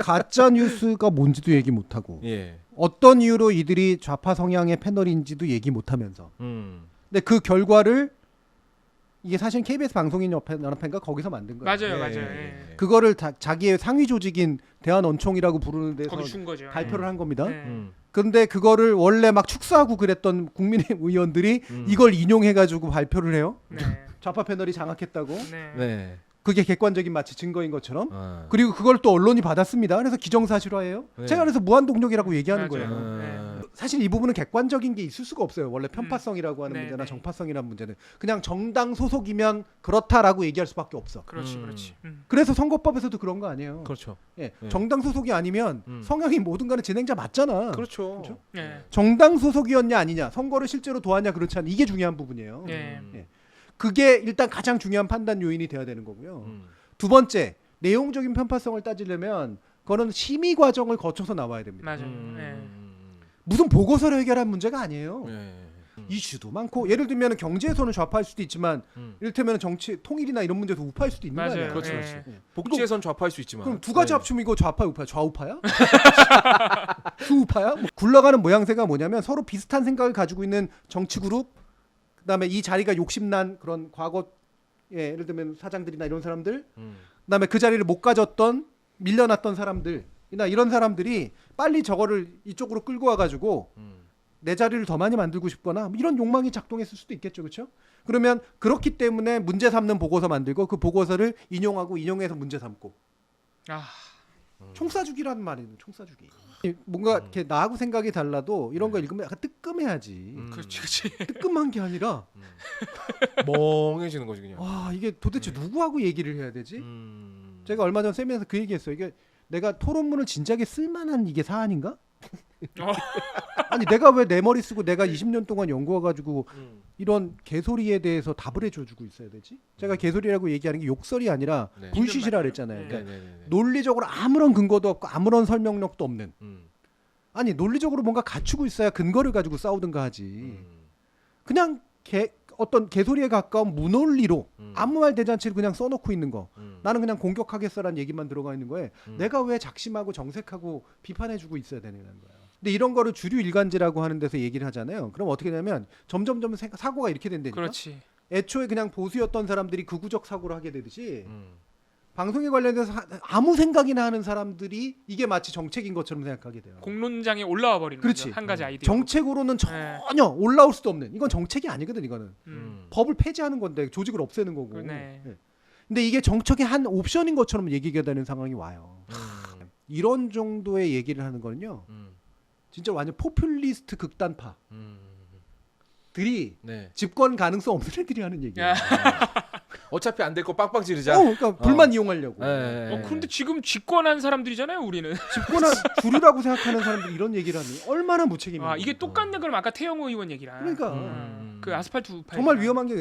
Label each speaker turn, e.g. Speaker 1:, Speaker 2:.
Speaker 1: 가짜 뉴스가 뭔지도 얘기 못 하고
Speaker 2: 예.
Speaker 1: 어떤 이유로 이들이 좌파 성향의 패널인지도 얘기 못 하면서 근데 그 결과를 이게 사실 KBS 방송인연합회인가 거기서 만든 거예요.
Speaker 3: 맞아요,
Speaker 2: 예.
Speaker 3: 맞아요. 예.
Speaker 1: 그거를 자기의 상위 조직인 대한언총이라고 부르는 데서
Speaker 3: 거기 준 거죠.
Speaker 1: 발표를 한 겁니다.
Speaker 3: 예.
Speaker 1: 근데 그거를 원래 막 축소하고 그랬던 국민의힘 의원들이 이걸 인용해가지고 발표를 해요.
Speaker 3: 네.
Speaker 1: 좌파 패널이 장악했다고.
Speaker 3: 네.
Speaker 2: 네.
Speaker 1: 그게 객관적인 마치 증거인 것처럼.
Speaker 2: 아.
Speaker 1: 그리고 그걸 또 언론이 받았습니다. 그래서 기정사실화예요.
Speaker 2: 네.
Speaker 1: 제가 그래서 무한동력이라고 얘기하는
Speaker 3: 맞아요.
Speaker 1: 거예요.
Speaker 3: 네.
Speaker 1: 사실 이 부분은 객관적인 게 있을 수가 없어요. 원래 편파성이라고 하는
Speaker 3: 네,
Speaker 1: 문제나
Speaker 3: 네.
Speaker 1: 정파성이라는 문제는 그냥 정당 소속이면 그렇다라고 얘기할 수밖에 없어.
Speaker 3: 그렇지,
Speaker 2: 음.
Speaker 3: 그렇지.
Speaker 1: 그래서 선거법에서도 그런 거 아니에요.
Speaker 2: 그렇죠.
Speaker 1: 예.
Speaker 2: 네.
Speaker 1: 정당 소속이 아니면 성향이 뭐든 간에 진행자 맞잖아.
Speaker 2: 그렇죠.
Speaker 1: 그렇죠?
Speaker 3: 예.
Speaker 1: 정당 소속이었냐 아니냐, 선거를 실제로 도왔냐 그렇지 않냐, 이게 중요한 부분이에요.
Speaker 3: 예.
Speaker 1: 예. 그게 일단 가장 중요한 판단 요인이 돼야 되는 거고요.
Speaker 2: 음.
Speaker 1: 두 번째, 내용적인 편파성을 따지려면 그거는 심의 과정을 거쳐서 나와야 됩니다.
Speaker 3: 맞아요.
Speaker 2: 음.
Speaker 3: 예.
Speaker 1: 무슨 보고서를 해결한 문제가 아니에요.
Speaker 2: 예.
Speaker 1: 이슈도 많고, 예를 들면 경제에서는 좌파일 수도 있지만 이를테면 정치 통일이나 이런 문제도 우파일 수도 있는 거
Speaker 3: 맞아요.
Speaker 1: 아니에요.
Speaker 2: 그렇죠,
Speaker 3: 예.
Speaker 2: 그렇죠.
Speaker 1: 예.
Speaker 2: 복지에선 좌파일 수 있지만.
Speaker 1: 그럼 두 가지
Speaker 2: 네.
Speaker 1: 합치면 이거 좌파, 우파, 좌우파야? 수우파야? 뭐 굴러가는 모양새가 뭐냐면 서로 비슷한 생각을 가지고 있는 정치 그룹, 그다음에 이 자리가 욕심난 그런 과거, 예, 예를 들면 사장들이나 이런 사람들, 그다음에 그 자리를 못 가졌던 밀려났던 사람들이나 이런 사람들이 빨리 저거를 이쪽으로 끌고 와가지고 내 자리를 더 많이 만들고 싶거나 뭐 이런 욕망이 작동했을 수도 있겠죠, 그렇죠? 그러면 그렇기 때문에 문제 삼는 보고서 만들고 그 보고서를 인용하고 인용해서 문제 삼고.
Speaker 3: 아,
Speaker 2: 총싸주기라는
Speaker 1: 말이에요, 총싸주기. 뭔가 이렇게 나하고 생각이 달라도 이런 거 읽으면 약간 뜨끔해야지.
Speaker 3: 그렇지, 그렇지.
Speaker 1: 뜨끔한 게 아니라
Speaker 2: 멍해지는 거지 그냥.
Speaker 1: 와, 이게 도대체 누구하고 얘기를 해야 되지?
Speaker 2: 음.
Speaker 1: 제가 얼마 전 세미나에서 그 얘기했어요. 이게 내가 토론문을 진작에 쓸만한 이게 사안인가? 아니 내가 왜 내 머리 쓰고 내가 20년 동안 연구해가지고 이런 개소리에 대해서 답을 해줘주고 있어야 되지? 제가 개소리라고 얘기하는 게 욕설이 아니라
Speaker 2: 네.
Speaker 1: 불시시라 그랬잖아요.
Speaker 3: 네.
Speaker 1: 그러니까
Speaker 2: 네네네.
Speaker 1: 논리적으로 아무런 근거도 없고 아무런 설명력도 없는. 아니 논리적으로 뭔가 갖추고 있어야 근거를 가지고 싸우든가 하지. 그냥 어떤 개소리에 가까운 무논리로 아무 말 대잔치를 그냥 써놓고 있는 거. 나는 그냥 공격하겠어라는 얘기만 들어가 있는 거에 내가 왜 작심하고 정색하고 비판해주고 있어야 되냐는 거예요. 근데 이런 거를 주류 일관지라고 하는 데서 얘기를 하잖아요. 그럼 어떻게 되냐면 점점점 사고가 이렇게 된다니까.
Speaker 3: 그렇지.
Speaker 1: 애초에 그냥 보수였던 사람들이 극우적 사고를 하게 되듯이 방송에 관련돼서 아무 생각이나 하는 사람들이 이게 마치 정책인 것처럼 생각하게 돼요.
Speaker 3: 공론장에 올라와 버리는
Speaker 1: 그렇지.
Speaker 3: 거죠. 한 가지 아이디어.
Speaker 1: 정책으로는 전혀 올라올 수도 없는, 이건 정책이 아니거든. 이거는 법을 폐지하는 건데 조직을 없애는 거고.
Speaker 3: 네.
Speaker 1: 예. 근데 이게 정책의 한 옵션인 것처럼 얘기가 되는 상황이 와요. 이런 정도의 얘기를 하는 거는요, 진짜 완전 포퓰리스트 극단파들이
Speaker 2: 네.
Speaker 1: 집권 가능성 없는 애들이 하는 얘기예요.
Speaker 3: 야.
Speaker 2: 어차피 안 될 거 빵빵 지르자.
Speaker 1: 그러니까 불만 이용하려고.
Speaker 2: 네.
Speaker 3: 그런데 지금 집권한 사람들이잖아요, 우리는.
Speaker 1: 집권한 주류라고 생각하는 사람들이 이런 얘기를 하니 얼마나 무책임이야.
Speaker 3: 아, 이게 똑같네. 그럼 아까 태영호 의원 얘기랑.
Speaker 1: 그러니까
Speaker 3: 그 아스팔트 우파.
Speaker 1: 정말 위험한 게